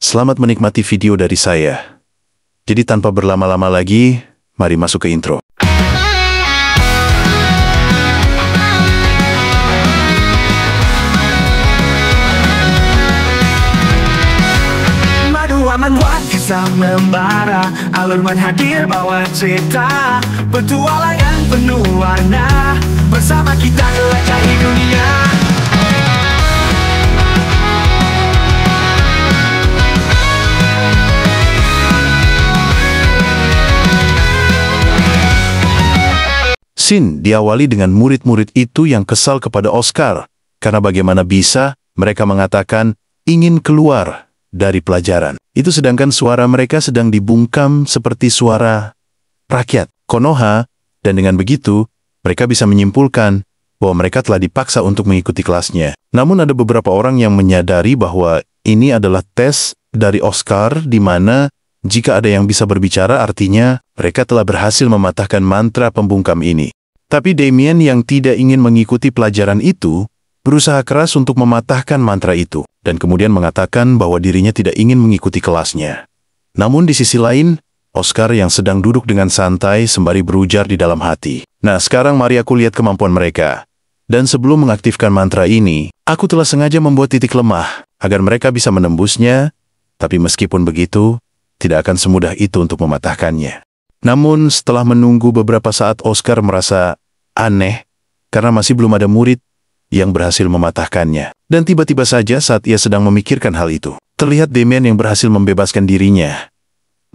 Selamat menikmati video dari saya. Jadi tanpa berlama-lama lagi, mari masuk ke intro. Madu aman kisah membara, alurman hadir bawa cerita, petualangan penuh warna, bersama kita jelajahi dunia. Scene diawali dengan murid-murid itu yang kesal kepada Oscar, karena bagaimana bisa mereka mengatakan ingin keluar dari pelajaran. Itu sedangkan suara mereka sedang dibungkam seperti suara rakyat Konoha, dan dengan begitu mereka bisa menyimpulkan bahwa mereka telah dipaksa untuk mengikuti kelasnya. Namun ada beberapa orang yang menyadari bahwa ini adalah tes dari Oscar, di mana jika ada yang bisa berbicara artinya mereka telah berhasil mematahkan mantra pembungkam ini. Tapi Damien yang tidak ingin mengikuti pelajaran itu berusaha keras untuk mematahkan mantra itu, dan kemudian mengatakan bahwa dirinya tidak ingin mengikuti kelasnya. Namun di sisi lain, Oscar yang sedang duduk dengan santai sembari berujar di dalam hati. Nah, sekarang mari aku lihat kemampuan mereka. Dan sebelum mengaktifkan mantra ini, aku telah sengaja membuat titik lemah agar mereka bisa menembusnya, tapi meskipun begitu, tidak akan semudah itu untuk mematahkannya. Namun setelah menunggu beberapa saat, Oscar merasa aneh karena masih belum ada murid yang berhasil mematahkannya. Dan tiba-tiba saja saat ia sedang memikirkan hal itu, terlihat Damien yang berhasil membebaskan dirinya.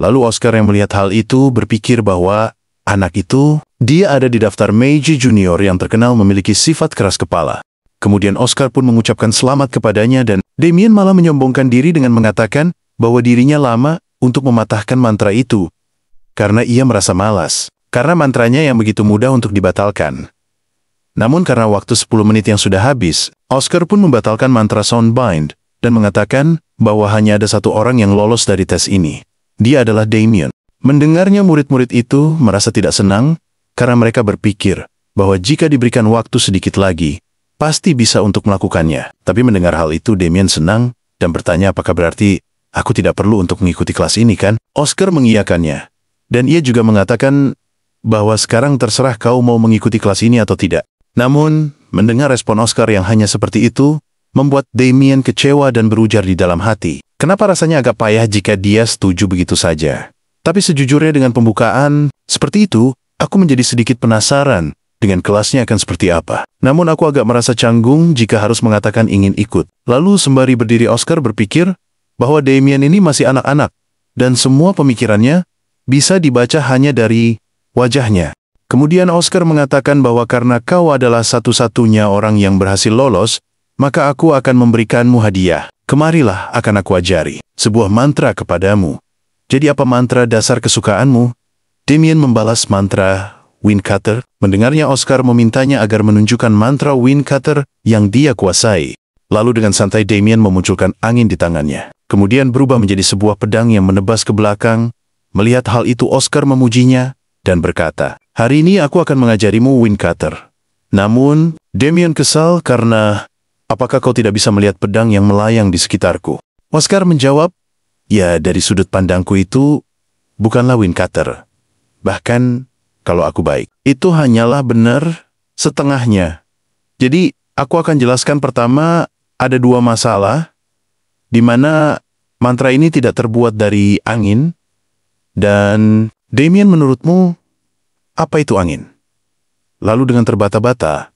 Lalu Oscar yang melihat hal itu berpikir bahwa anak itu, dia ada di daftar Meiji Junior yang terkenal memiliki sifat keras kepala. Kemudian Oscar pun mengucapkan selamat kepadanya, dan Damien malah menyombongkan diri dengan mengatakan bahwa dirinya lama untuk mematahkan mantra itu, karena ia merasa malas, karena mantranya yang begitu mudah untuk dibatalkan. Namun karena waktu 10 menit yang sudah habis, Oscar pun membatalkan mantra Soundbind, dan mengatakan bahwa hanya ada satu orang yang lolos dari tes ini. Dia adalah Damien. Mendengarnya, murid-murid itu merasa tidak senang, karena mereka berpikir bahwa jika diberikan waktu sedikit lagi, pasti bisa untuk melakukannya. Tapi mendengar hal itu, Damien senang, dan bertanya apakah berarti aku tidak perlu untuk mengikuti kelas ini, kan? Oscar mengiyakannya. Dan ia juga mengatakan bahwa sekarang terserah kau mau mengikuti kelas ini atau tidak. Namun, mendengar respon Oscar yang hanya seperti itu, membuat Damien kecewa dan berujar di dalam hati. Kenapa rasanya agak payah jika dia setuju begitu saja? Tapi sejujurnya dengan pembukaan seperti itu, aku menjadi sedikit penasaran dengan kelasnya akan seperti apa. Namun aku agak merasa canggung jika harus mengatakan ingin ikut. Lalu sembari berdiri, Oscar berpikir bahwa Damien ini masih anak-anak, dan semua pemikirannya bisa dibaca hanya dari wajahnya. Kemudian Oscar mengatakan bahwa karena kau adalah satu-satunya orang yang berhasil lolos, maka aku akan memberikanmu hadiah. Kemarilah, akan aku ajari sebuah mantra kepadamu. Jadi apa mantra dasar kesukaanmu? Damien membalas mantra Wind Cutter. Mendengarnya, Oscar memintanya agar menunjukkan mantra Wind Cutter yang dia kuasai. Lalu dengan santai Damien memunculkan angin di tangannya. Kemudian berubah menjadi sebuah pedang yang menebas ke belakang. Melihat hal itu, Oscar memujinya dan berkata, hari ini aku akan mengajarimu Wind Cutter. Namun, Damien kesal karena, apakah kau tidak bisa melihat pedang yang melayang di sekitarku? Oscar menjawab, ya, dari sudut pandangku itu bukanlah Wind Cutter. Bahkan, kalau aku baik, itu hanyalah benar setengahnya. Jadi, aku akan jelaskan pertama, ada dua masalah, di mana mantra ini tidak terbuat dari angin. Dan Damien, menurutmu, apa itu angin? Lalu dengan terbata-bata,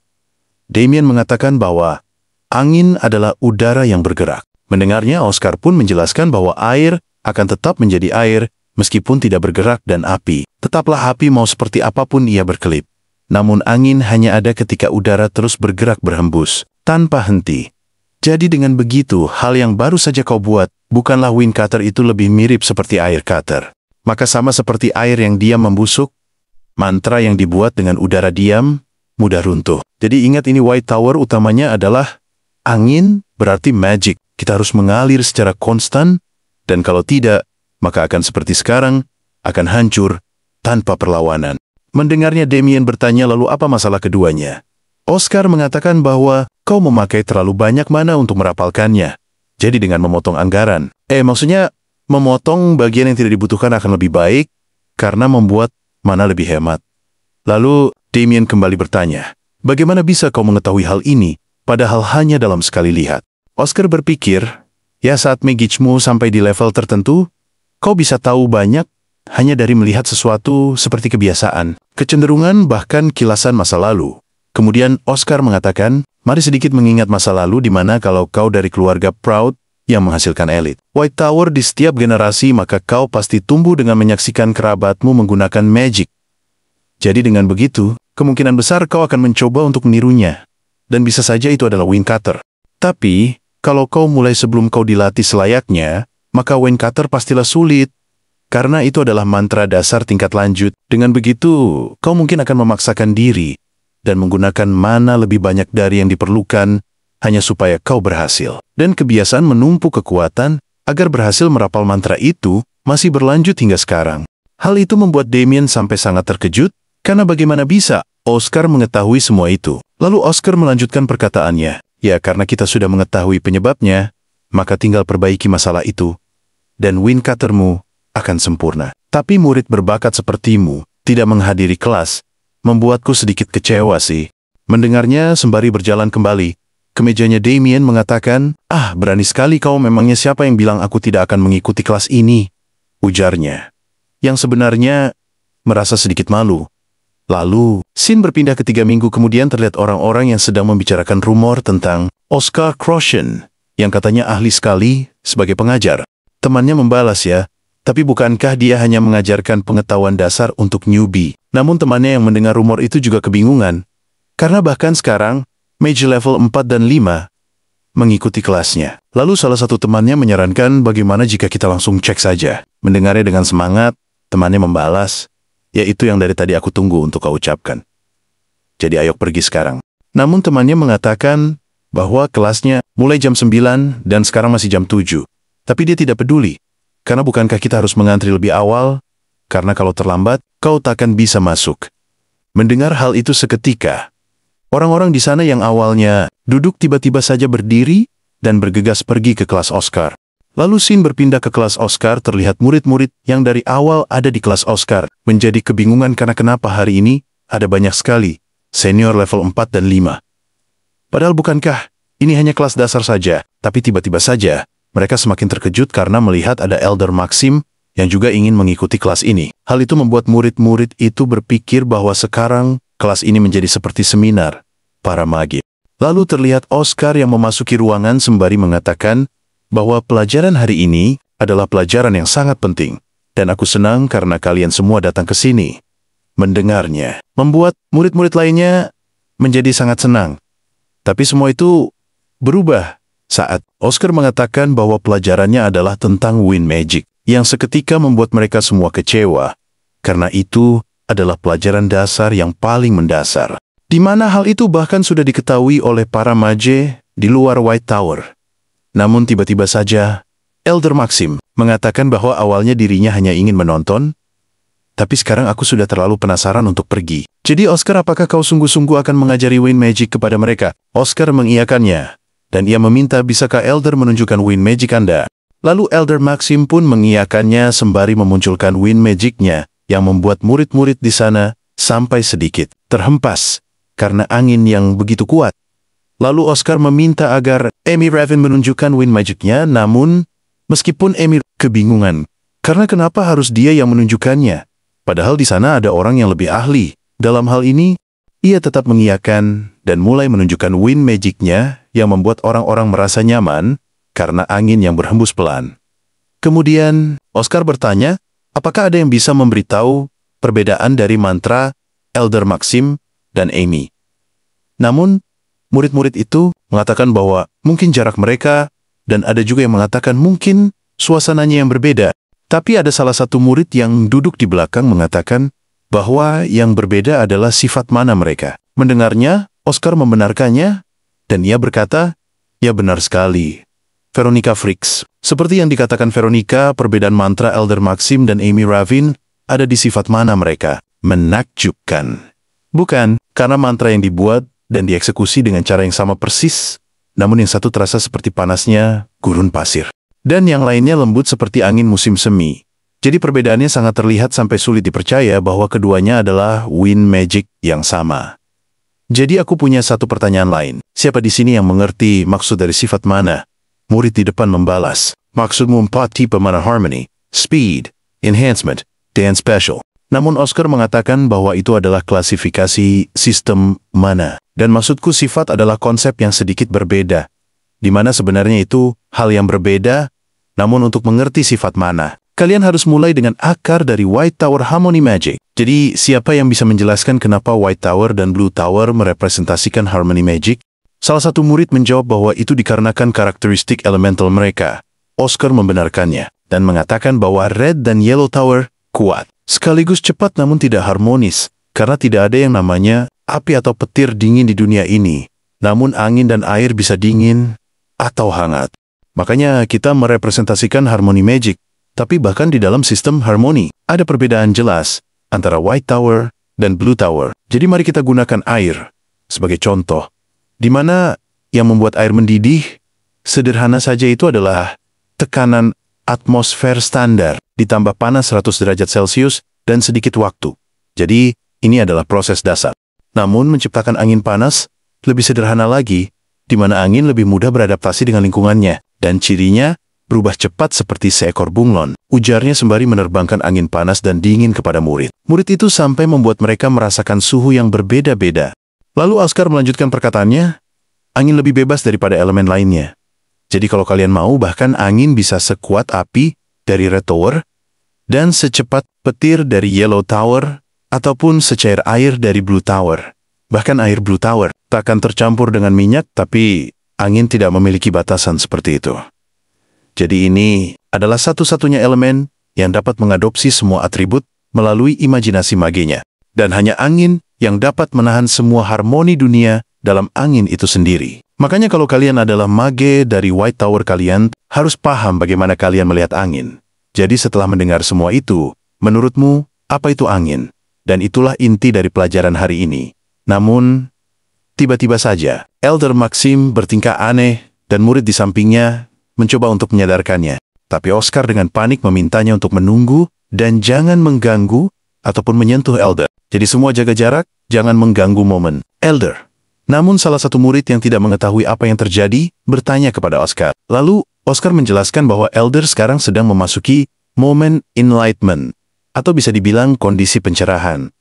Damien mengatakan bahwa angin adalah udara yang bergerak. Mendengarnya, Oscar pun menjelaskan bahwa air akan tetap menjadi air meskipun tidak bergerak, dan api tetaplah api mau seperti apapun ia berkelip. Namun angin hanya ada ketika udara terus bergerak berhembus, tanpa henti. Jadi dengan begitu, hal yang baru saja kau buat, bukanlah Wind Cutter, itu lebih mirip seperti air cutter. Maka sama seperti air yang diam membusuk, mantra yang dibuat dengan udara diam, mudah runtuh. Jadi ingat, ini White Tower utamanya adalah angin, berarti magic. Kita harus mengalir secara konstan, dan kalau tidak, maka akan seperti sekarang, akan hancur tanpa perlawanan. Mendengarnya, Damien bertanya lalu apa masalah keduanya. Oscar mengatakan bahwa kau memakai terlalu banyak mana untuk merapalkannya. Jadi dengan memotong anggaran. Maksudnya memotong bagian yang tidak dibutuhkan akan lebih baik karena membuat mana lebih hemat. Lalu Damien kembali bertanya, bagaimana bisa kau mengetahui hal ini padahal hanya dalam sekali lihat? Oscar berpikir, ya saat magicmu sampai di level tertentu, kau bisa tahu banyak hanya dari melihat sesuatu seperti kebiasaan, kecenderungan bahkan kilasan masa lalu. Kemudian Oscar mengatakan, mari sedikit mengingat masa lalu di mana kalau kau dari keluarga proud yang menghasilkan elit White Tower di setiap generasi, maka kau pasti tumbuh dengan menyaksikan kerabatmu menggunakan magic. Jadi dengan begitu, kemungkinan besar kau akan mencoba untuk menirunya. Dan bisa saja itu adalah Wind-Cutter. Tapi, kalau kau mulai sebelum kau dilatih selayaknya, maka Wind-Cutter pastilah sulit. Karena itu adalah mantra dasar tingkat lanjut. Dengan begitu, kau mungkin akan memaksakan diri dan menggunakan mana lebih banyak dari yang diperlukan hanya supaya kau berhasil. Dan kebiasaan menumpuk kekuatan agar berhasil merapal mantra itu masih berlanjut hingga sekarang. Hal itu membuat Damien sampai sangat terkejut, karena bagaimana bisa Oscar mengetahui semua itu. Lalu Oscar melanjutkan perkataannya, ya karena kita sudah mengetahui penyebabnya, maka tinggal perbaiki masalah itu, dan Wind-Cuttermu akan sempurna. Tapi murid berbakat sepertimu tidak menghadiri kelas, membuatku sedikit kecewa sih. Mendengarnya sembari berjalan kembali ke mejanya, Damien mengatakan, berani sekali kau, memangnya siapa yang bilang aku tidak akan mengikuti kelas ini? Ujarnya, yang sebenarnya merasa sedikit malu. Lalu, scene berpindah ke 3 minggu kemudian terlihat orang-orang yang sedang membicarakan rumor tentang Oscar Croshen, yang katanya ahli sekali sebagai pengajar. Temannya membalas, ya, tapi bukankah dia hanya mengajarkan pengetahuan dasar untuk newbie? Namun temannya yang mendengar rumor itu juga kebingungan, karena bahkan sekarang, mage level 4 dan 5 mengikuti kelasnya. Lalu salah satu temannya menyarankan bagaimana jika kita langsung cek saja. Mendengarnya dengan semangat, temannya membalas, ya itu yang dari tadi aku tunggu untuk kau ucapkan. Jadi ayo pergi sekarang. Namun temannya mengatakan bahwa kelasnya mulai jam 9 dan sekarang masih jam 7. Tapi dia tidak peduli, karena bukankah kita harus mengantri lebih awal? Karena kalau terlambat, kau takkan bisa masuk. Mendengar hal itu seketika, orang-orang di sana yang awalnya duduk tiba-tiba saja berdiri dan bergegas pergi ke kelas Oscar. Lalu scene berpindah ke kelas Oscar, terlihat murid-murid yang dari awal ada di kelas Oscar menjadi kebingungan karena kenapa hari ini ada banyak sekali senior level 4 dan 5. Padahal bukankah ini hanya kelas dasar saja, tapi tiba-tiba saja mereka semakin terkejut karena melihat ada Elder Maxim yang juga ingin mengikuti kelas ini. Hal itu membuat murid-murid itu berpikir bahwa sekarang kelas ini menjadi seperti seminar para magi. Lalu terlihat Oscar yang memasuki ruangan sembari mengatakan bahwa pelajaran hari ini adalah pelajaran yang sangat penting. Dan aku senang karena kalian semua datang ke sini. Mendengarnya membuat murid-murid lainnya menjadi sangat senang. Tapi semua itu berubah saat Oscar mengatakan bahwa pelajarannya adalah tentang Wind Magic, yang seketika membuat mereka semua kecewa. Karena itu adalah pelajaran dasar yang paling mendasar, di mana hal itu bahkan sudah diketahui oleh para mage di luar White Tower. Namun tiba-tiba saja, Elder Maxim mengatakan bahwa awalnya dirinya hanya ingin menonton, tapi sekarang aku sudah terlalu penasaran untuk pergi. Jadi Oscar, apakah kau sungguh-sungguh akan mengajari Wind Magic kepada mereka? Oscar mengiyakannya, dan ia meminta bisakah Elder menunjukkan Wind Magic Anda. Lalu Elder Maxim pun mengiyakannya sembari memunculkan Wind Magic-nya, yang membuat murid-murid di sana sampai sedikit terhempas karena angin yang begitu kuat. Lalu Oscar meminta agar Amy Raven menunjukkan Wind Magic-nya, namun meskipun Amy kebingungan, karena kenapa harus dia yang menunjukkannya? Padahal di sana ada orang yang lebih ahli. Dalam hal ini, ia tetap mengiyakan dan mulai menunjukkan Wind Magic-nya yang membuat orang-orang merasa nyaman karena angin yang berhembus pelan. Kemudian, Oscar bertanya, apakah ada yang bisa memberitahu perbedaan dari mantra Elder Maxim dan Amy? Namun, murid-murid itu mengatakan bahwa mungkin jarak mereka, dan ada juga yang mengatakan mungkin suasananya yang berbeda. Tapi ada salah satu murid yang duduk di belakang mengatakan bahwa yang berbeda adalah sifat mana mereka. Mendengarnya, Oscar membenarkannya, dan ia berkata, ya benar sekali, Veronica Freaks. Seperti yang dikatakan Veronica, perbedaan mantra Elder Maxim dan Amy Raven ada di sifat mana mereka. Menakjubkan. Bukan, karena mantra yang dibuat dan dieksekusi dengan cara yang sama persis, namun yang satu terasa seperti panasnya gurun pasir. Dan yang lainnya lembut seperti angin musim semi. Jadi perbedaannya sangat terlihat sampai sulit dipercaya bahwa keduanya adalah wind magic yang sama. Jadi aku punya satu pertanyaan lain. Siapa di sini yang mengerti maksud dari sifat mana? Murid di depan membalas. Maksudmu 4 tipe mana harmony, speed, enhancement, dan special. Namun Oscar mengatakan bahwa itu adalah klasifikasi sistem mana. Dan maksudku sifat adalah konsep yang sedikit berbeda. Di mana sebenarnya itu hal yang berbeda, namun untuk mengerti sifat mana, kalian harus mulai dengan akar dari White Tower Harmony Magic. Jadi, siapa yang bisa menjelaskan kenapa White Tower dan Blue Tower merepresentasikan Harmony Magic? Salah satu murid menjawab bahwa itu dikarenakan karakteristik elemental mereka. Oscar membenarkannya, dan mengatakan bahwa Red dan Yellow Tower kuat, sekaligus cepat namun tidak harmonis, karena tidak ada yang namanya api atau petir dingin di dunia ini. Namun angin dan air bisa dingin atau hangat. Makanya kita merepresentasikan Harmony Magic. Tapi bahkan di dalam sistem harmoni, ada perbedaan jelas antara White Tower dan Blue Tower. Jadi mari kita gunakan air sebagai contoh, di mana yang membuat air mendidih, sederhana saja itu adalah tekanan atmosfer standar, ditambah panas 100 derajat Celcius dan sedikit waktu. Jadi ini adalah proses dasar. Namun menciptakan angin panas lebih sederhana lagi, di mana angin lebih mudah beradaptasi dengan lingkungannya, dan cirinya berubah cepat seperti seekor bunglon, ujarnya sembari menerbangkan angin panas dan dingin kepada murid. Murid itu sampai membuat mereka merasakan suhu yang berbeda-beda. Lalu Oscar melanjutkan perkataannya, angin lebih bebas daripada elemen lainnya. Jadi kalau kalian mau, bahkan angin bisa sekuat api dari Red Tower, dan secepat petir dari Yellow Tower, ataupun secair air dari Blue Tower. Bahkan air Blue Tower tak akan tercampur dengan minyak, tapi angin tidak memiliki batasan seperti itu. Jadi ini adalah satu-satunya elemen yang dapat mengadopsi semua atribut melalui imajinasi maginya. Dan hanya angin yang dapat menahan semua harmoni dunia dalam angin itu sendiri. Makanya kalau kalian adalah mage dari White Tower, kalian harus paham bagaimana kalian melihat angin. Jadi setelah mendengar semua itu, menurutmu apa itu angin? Dan itulah inti dari pelajaran hari ini. Namun, tiba-tiba saja, Elder Maxim bertingkah aneh dan murid di sampingnya mencoba untuk menyadarkannya. Tapi Oscar dengan panik memintanya untuk menunggu dan jangan mengganggu ataupun menyentuh Elder. Jadi semua jaga jarak, jangan mengganggu momen Elder. Namun salah satu murid yang tidak mengetahui apa yang terjadi bertanya kepada Oscar. Lalu Oscar menjelaskan bahwa Elder sekarang sedang memasuki momen enlightenment, atau bisa dibilang kondisi pencerahan.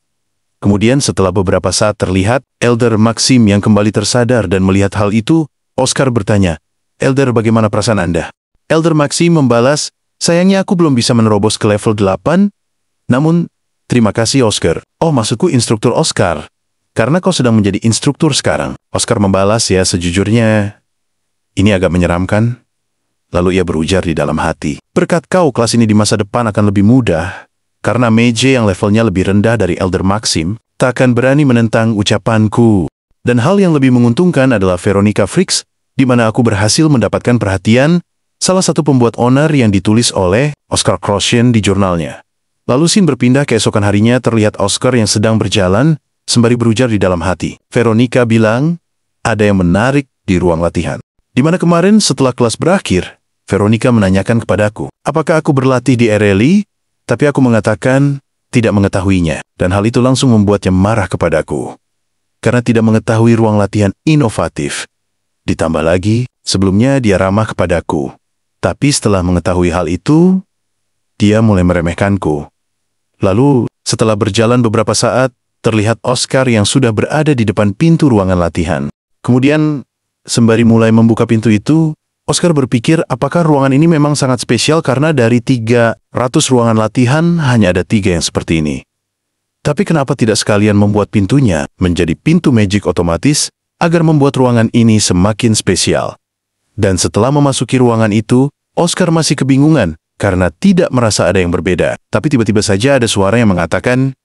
Kemudian setelah beberapa saat terlihat Elder Maxim yang kembali tersadar dan melihat hal itu, Oscar bertanya, Elder, bagaimana perasaan Anda? Elder Maxim membalas, sayangnya aku belum bisa menerobos ke level 8, namun terima kasih Oscar. Oh, maksudku instruktur Oscar. Karena kau sedang menjadi instruktur sekarang. Oscar membalas, ya sejujurnya, ini agak menyeramkan. Lalu ia berujar di dalam hati, berkat kau kelas ini di masa depan akan lebih mudah, karena mage yang levelnya lebih rendah dari Elder Maxim tak akan berani menentang ucapanku. Dan hal yang lebih menguntungkan adalah Veronica Fricks, di mana aku berhasil mendapatkan perhatian salah satu pembuat honor yang ditulis oleh Oscar Croshen di jurnalnya. Lalu scene berpindah keesokan harinya, terlihat Oscar yang sedang berjalan, sembari berujar di dalam hati. Veronica bilang, ada yang menarik di ruang latihan. Di mana kemarin setelah kelas berakhir, Veronica menanyakan kepadaku, apakah aku berlatih di RLI? Tapi aku mengatakan tidak mengetahuinya, dan hal itu langsung membuatnya marah kepadaku. Karena tidak mengetahui ruang latihan inovatif. Ditambah lagi, sebelumnya dia ramah kepadaku. Tapi setelah mengetahui hal itu, dia mulai meremehkanku. Lalu, setelah berjalan beberapa saat, terlihat Oscar yang sudah berada di depan pintu ruangan latihan. Kemudian, sembari mulai membuka pintu itu, Oscar berpikir apakah ruangan ini memang sangat spesial karena dari 300 ruangan latihan hanya ada 3 yang seperti ini. Tapi kenapa tidak sekalian membuat pintunya menjadi pintu magic otomatis agar membuat ruangan ini semakin spesial? Dan setelah memasuki ruangan itu, Oscar masih kebingungan karena tidak merasa ada yang berbeda. Tapi tiba-tiba saja ada suara yang mengatakan,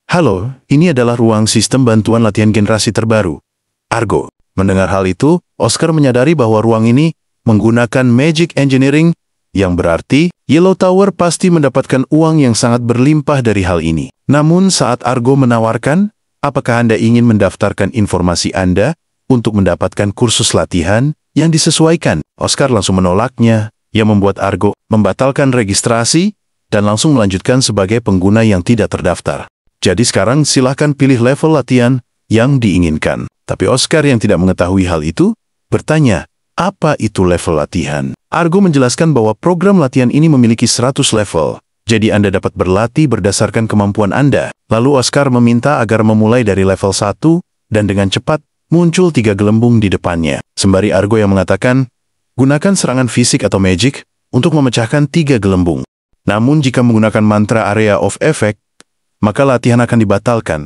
halo, ini adalah ruang sistem bantuan latihan generasi terbaru, Argo. Mendengar hal itu, Oscar menyadari bahwa ruang ini menggunakan magic engineering, yang berarti Yellow Tower pasti mendapatkan uang yang sangat berlimpah dari hal ini. Namun saat Argo menawarkan, apakah Anda ingin mendaftarkan informasi Anda untuk mendapatkan kursus latihan yang disesuaikan. Oscar langsung menolaknya, yang membuat Argo membatalkan registrasi dan langsung melanjutkan sebagai pengguna yang tidak terdaftar. Jadi sekarang silahkan pilih level latihan yang diinginkan. Tapi Oscar yang tidak mengetahui hal itu, bertanya, apa itu level latihan? Argo menjelaskan bahwa program latihan ini memiliki 100 level. Jadi Anda dapat berlatih berdasarkan kemampuan Anda. Lalu Oscar meminta agar memulai dari level 1 dan dengan cepat muncul 3 gelembung di depannya. Sembari Argo yang mengatakan, gunakan serangan fisik atau magic untuk memecahkan 3 gelembung. Namun jika menggunakan mantra Area of Effect, maka latihan akan dibatalkan.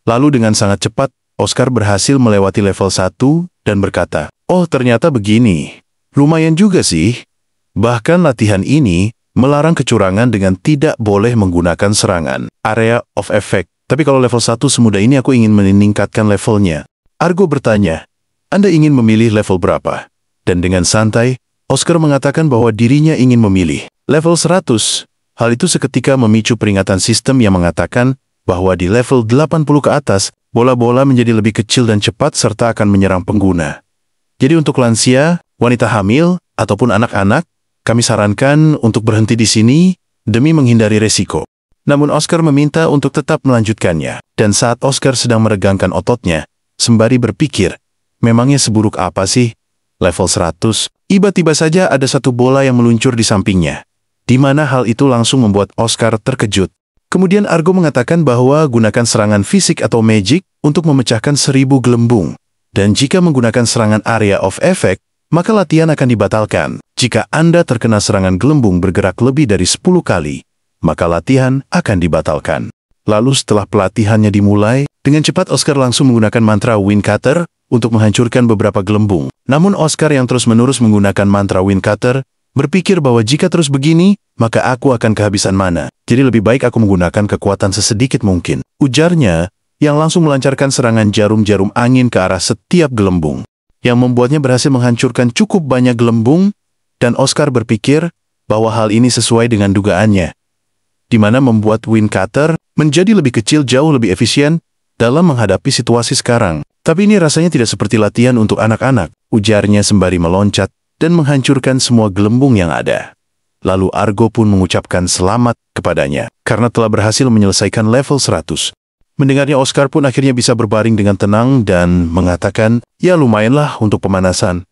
Lalu dengan sangat cepat, Oscar berhasil melewati level 1 dan berkata, oh ternyata begini. Lumayan juga sih. Bahkan latihan ini melarang kecurangan dengan tidak boleh menggunakan serangan Area of Effect. Tapi kalau level 1 semudah ini aku ingin meningkatkan levelnya. Argo bertanya, Anda ingin memilih level berapa? Dan dengan santai, Oscar mengatakan bahwa dirinya ingin memilih level 100. Hal itu seketika memicu peringatan sistem yang mengatakan bahwa di level 80 ke atas, bola-bola menjadi lebih kecil dan cepat serta akan menyerang pengguna. Jadi untuk lansia, wanita hamil, ataupun anak-anak, kami sarankan untuk berhenti di sini demi menghindari resiko. Namun Oscar meminta untuk tetap melanjutkannya. Dan saat Oscar sedang meregangkan ototnya, sembari berpikir, memangnya seburuk apa sih level 100? Tiba-tiba saja ada satu bola yang meluncur di sampingnya, di mana hal itu langsung membuat Oscar terkejut. Kemudian Argo mengatakan bahwa gunakan serangan fisik atau magic untuk memecahkan 1000 gelembung. Dan jika menggunakan serangan Area of Effect, maka latihan akan dibatalkan. Jika Anda terkena serangan gelembung bergerak lebih dari 10 kali, maka latihan akan dibatalkan. Lalu setelah pelatihannya dimulai, dengan cepat Oscar langsung menggunakan mantra Wind Cutter untuk menghancurkan beberapa gelembung. Namun Oscar yang terus-menerus menggunakan mantra Wind Cutter berpikir bahwa jika terus begini, maka aku akan kehabisan mana. Jadi lebih baik aku menggunakan kekuatan sesedikit mungkin. Ujarnya, yang langsung melancarkan serangan jarum-jarum angin ke arah setiap gelembung, yang membuatnya berhasil menghancurkan cukup banyak gelembung, dan Oscar berpikir bahwa hal ini sesuai dengan dugaannya, di mana membuat Wind Cutter menjadi lebih kecil jauh lebih efisien dalam menghadapi situasi sekarang. Tapi ini rasanya tidak seperti latihan untuk anak-anak, ujarnya sembari meloncat dan menghancurkan semua gelembung yang ada. Lalu Argo pun mengucapkan selamat kepadanya, karena telah berhasil menyelesaikan level 100. Mendengarnya Oscar pun akhirnya bisa berbaring dengan tenang dan mengatakan, ya lumayanlah untuk pemanasan.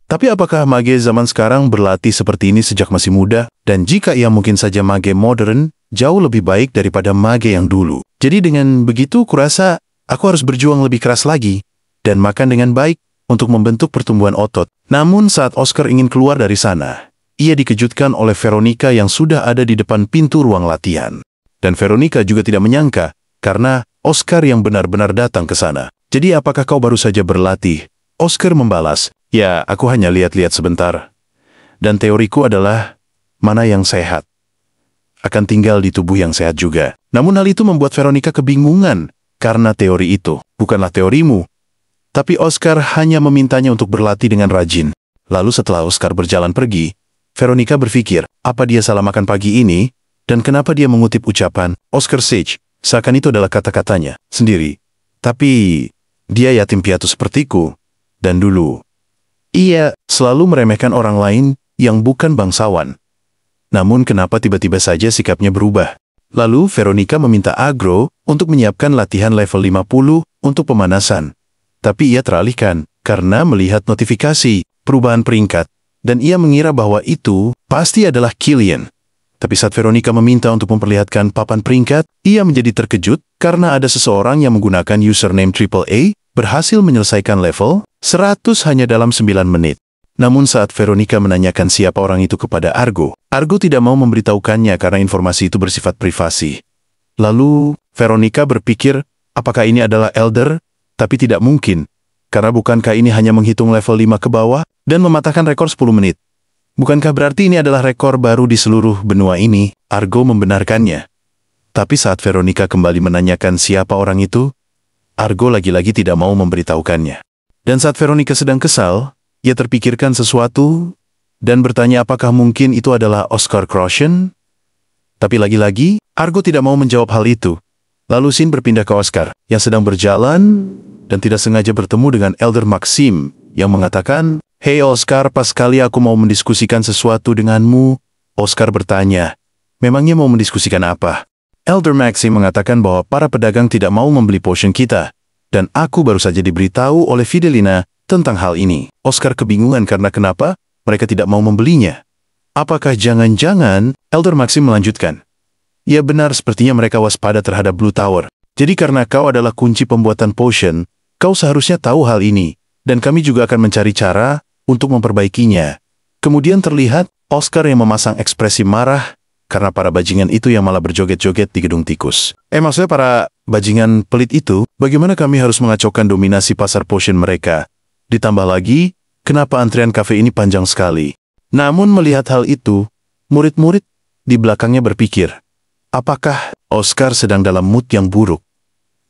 Tapi apakah mage zaman sekarang berlatih seperti ini sejak masih muda? Dan jika ia mungkin saja mage modern, jauh lebih baik daripada mage yang dulu. Jadi dengan begitu kurasa aku harus berjuang lebih keras lagi dan makan dengan baik untuk membentuk pertumbuhan otot. Namun saat Oscar ingin keluar dari sana, ia dikejutkan oleh Veronica yang sudah ada di depan pintu ruang latihan. Dan Veronica juga tidak menyangka, karena Oscar yang benar-benar datang ke sana. Jadi apakah kau baru saja berlatih? Oscar membalas, ya aku hanya lihat-lihat sebentar. Dan teoriku adalah, mana yang sehat akan tinggal di tubuh yang sehat juga. Namun hal itu membuat Veronica kebingungan, karena teori itu bukanlah teorimu. Tapi Oscar hanya memintanya untuk berlatih dengan rajin. Lalu setelah Oscar berjalan pergi, Veronica berpikir, apa dia salah makan pagi ini? Dan kenapa dia mengutip ucapan Oscar Sage? Seakan itu adalah kata-katanya sendiri. Tapi dia yatim piatu sepertiku. Dan dulu, ia selalu meremehkan orang lain yang bukan bangsawan. Namun kenapa tiba-tiba saja sikapnya berubah? Lalu Veronica meminta Agro untuk menyiapkan latihan level 50 untuk pemanasan. Tapi ia teralihkan karena melihat notifikasi perubahan peringkat. Dan ia mengira bahwa itu pasti adalah Killian. Tapi saat Veronica meminta untuk memperlihatkan papan peringkat, ia menjadi terkejut karena ada seseorang yang menggunakan username AAA berhasil menyelesaikan level 100 hanya dalam 9 menit. Namun saat Veronica menanyakan siapa orang itu kepada Argo, Argo tidak mau memberitahukannya karena informasi itu bersifat privasi. Lalu Veronica berpikir, apakah ini adalah Elder? Tapi tidak mungkin, karena bukankah ini hanya menghitung level 5 ke bawah dan mematahkan rekor 10 menit? Bukankah berarti ini adalah rekor baru di seluruh benua ini? Argo membenarkannya. Tapi saat Veronica kembali menanyakan siapa orang itu, Argo lagi-lagi tidak mau memberitahukannya. Dan saat Veronica sedang kesal, ia terpikirkan sesuatu dan bertanya apakah mungkin itu adalah Oscar Croshen? Tapi lagi-lagi, Argo tidak mau menjawab hal itu. Lalu Sin berpindah ke Oscar, yang sedang berjalan dan tidak sengaja bertemu dengan Elder Maxim, yang mengatakan, Hei Oscar, pas kali aku mau mendiskusikan sesuatu denganmu. Oscar bertanya, memangnya mau mendiskusikan apa? Elder Maxim mengatakan bahwa para pedagang tidak mau membeli potion kita, dan aku baru saja diberitahu oleh Fidelina tentang hal ini. Oscar kebingungan karena kenapa mereka tidak mau membelinya. Apakah jangan-jangan, Elder Maxim melanjutkan, ya benar, sepertinya mereka waspada terhadap Blue Tower. Jadi karena kau adalah kunci pembuatan potion, kau seharusnya tahu hal ini, dan kami juga akan mencari cara untuk memperbaikinya. Kemudian terlihat Oscar yang memasang ekspresi marah karena para bajingan itu yang malah berjoget-joget di gedung tikus. Maksudnya para bajingan pelit itu, bagaimana kami harus mengacaukan dominasi pasar potion mereka? Ditambah lagi, kenapa antrian kafe ini panjang sekali? Namun melihat hal itu, murid-murid di belakangnya berpikir, apakah Oscar sedang dalam mood yang buruk?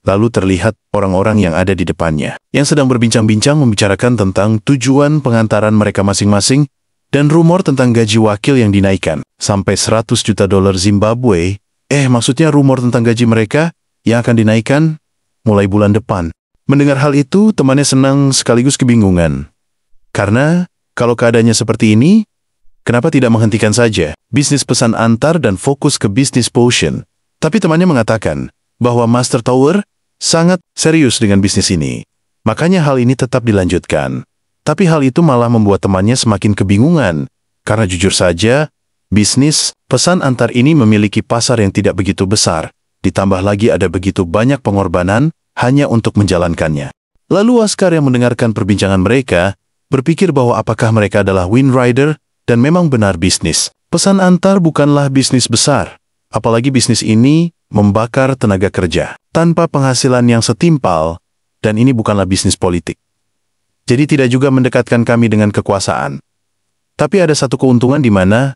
Lalu terlihat orang-orang yang ada di depannya, yang sedang berbincang-bincang membicarakan tentang tujuan pengantaran mereka masing-masing dan rumor tentang gaji wakil yang dinaikkan sampai 100 juta dolar Zimbabwe. Maksudnya rumor tentang gaji mereka yang akan dinaikkan mulai bulan depan. Mendengar hal itu, temannya senang sekaligus kebingungan. Karena kalau keadaannya seperti ini, kenapa tidak menghentikan saja bisnis pesan antar dan fokus ke bisnis potion? Tapi temannya mengatakan bahwa Master Tower sangat serius dengan bisnis ini. Makanya hal ini tetap dilanjutkan. Tapi hal itu malah membuat temannya semakin kebingungan. Karena jujur saja, bisnis pesan antar ini memiliki pasar yang tidak begitu besar. Ditambah lagi ada begitu banyak pengorbanan hanya untuk menjalankannya. Lalu Oscar yang mendengarkan perbincangan mereka, berpikir bahwa apakah mereka adalah Wind Rider dan memang benar bisnis. Pesan antar bukanlah bisnis besar. Apalagi bisnis ini membakar tenaga kerja tanpa penghasilan yang setimpal, dan ini bukanlah bisnis politik. Jadi tidak juga mendekatkan kami dengan kekuasaan. Tapi ada satu keuntungan di mana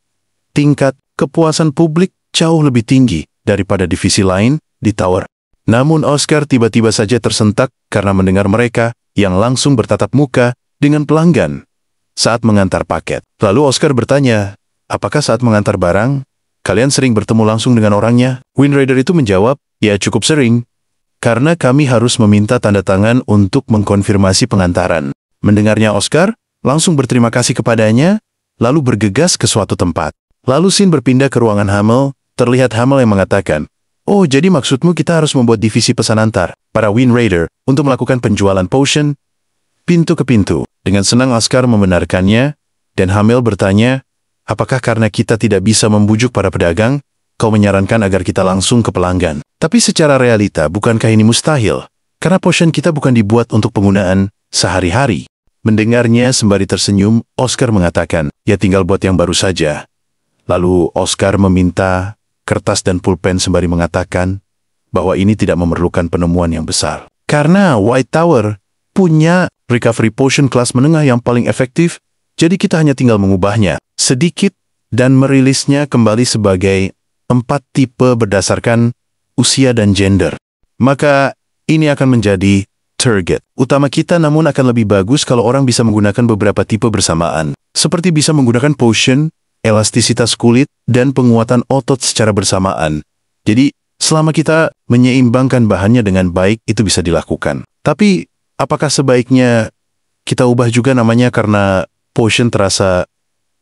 tingkat kepuasan publik jauh lebih tinggi daripada divisi lain di Tower. Namun Oscar tiba-tiba saja tersentak karena mendengar mereka yang langsung bertatap muka dengan pelanggan saat mengantar paket. Lalu Oscar bertanya, apakah saat mengantar barang, kalian sering bertemu langsung dengan orangnya? Wind Rider itu menjawab, ya cukup sering, karena kami harus meminta tanda tangan untuk mengkonfirmasi pengantaran. Mendengarnya Oscar, langsung berterima kasih kepadanya, lalu bergegas ke suatu tempat. Lalu scene berpindah ke ruangan Hamel, terlihat Hamel yang mengatakan, oh jadi maksudmu kita harus membuat divisi pesan antar para Wind Rider untuk melakukan penjualan potion pintu ke pintu. Dengan senang Oscar membenarkannya, dan Hamel bertanya, apakah karena kita tidak bisa membujuk para pedagang, kau menyarankan agar kita langsung ke pelanggan? Tapi secara realita, bukankah ini mustahil? Karena potion kita bukan dibuat untuk penggunaan sehari-hari. Mendengarnya sembari tersenyum, Oscar mengatakan, ya tinggal buat yang baru saja. Lalu Oscar meminta kertas dan pulpen sembari mengatakan bahwa ini tidak memerlukan penemuan yang besar. Karena White Tower punya recovery potion kelas menengah yang paling efektif, jadi kita hanya tinggal mengubahnya sedikit dan merilisnya kembali sebagai 4 tipe berdasarkan usia dan gender. Maka ini akan menjadi target utama kita, namun akan lebih bagus kalau orang bisa menggunakan beberapa tipe bersamaan. Seperti bisa menggunakan potion, elastisitas kulit, dan penguatan otot secara bersamaan. Jadi, selama kita menyeimbangkan bahannya dengan baik, itu bisa dilakukan. Tapi, apakah sebaiknya kita ubah juga namanya karena potion terasa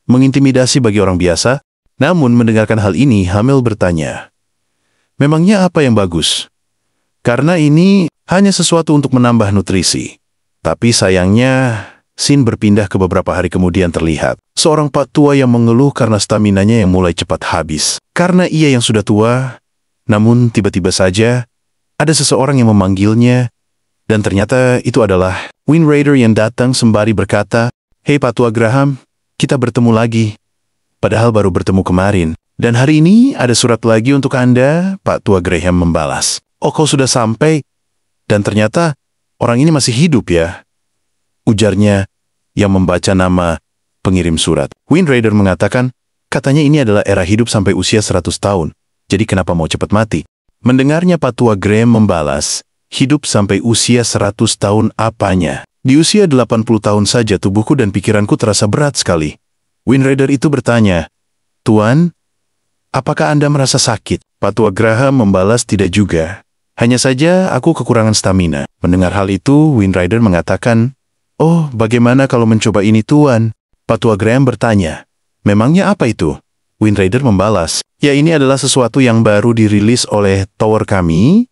mengintimidasi bagi orang biasa? Namun, mendengarkan hal ini, Hamel bertanya, memangnya apa yang bagus? Karena ini hanya sesuatu untuk menambah nutrisi. Tapi sayangnya, scene berpindah ke beberapa hari kemudian terlihat seorang pak tua yang mengeluh karena staminanya yang mulai cepat habis. Karena ia yang sudah tua, namun tiba-tiba saja ada seseorang yang memanggilnya, dan ternyata itu adalah Wind Rider yang datang sembari berkata, hei Pak Tua Graham, kita bertemu lagi. Padahal baru bertemu kemarin. Dan hari ini ada surat lagi untuk Anda, Pak Tua Graham membalas. Oh, kau sudah sampai? Dan ternyata orang ini masih hidup ya, ujarnya yang membaca nama pengirim surat. Wind Rider mengatakan, katanya ini adalah era hidup sampai usia 100 tahun. Jadi kenapa mau cepat mati? Mendengarnya Pak Tua Graham membalas, hidup sampai usia 100 tahun apanya? Di usia 80 tahun saja tubuhku dan pikiranku terasa berat sekali. Wind Rider itu bertanya, Tuan, apakah Anda merasa sakit? Pak Tua Graham membalas, tidak juga. Hanya saja aku kekurangan stamina. Mendengar hal itu, Wind Rider mengatakan, Oh, bagaimana kalau mencoba ini Tuan? Patua Graham bertanya. Memangnya apa itu? Wind Raider membalas. Ya, ini adalah sesuatu yang baru dirilis oleh tower kami,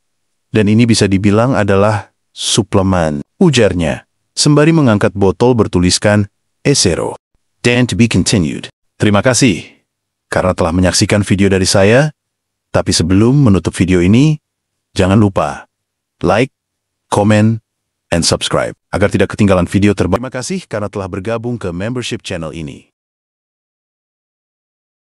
dan ini bisa dibilang adalah suplemen, ujarnya, sembari mengangkat botol bertuliskan E0. Dan to be continued. Terima kasih karena telah menyaksikan video dari saya, tapi sebelum menutup video ini, jangan lupa like, comment, and subscribe agar tidak ketinggalan video terbaru. Terima kasih karena telah bergabung ke membership channel ini.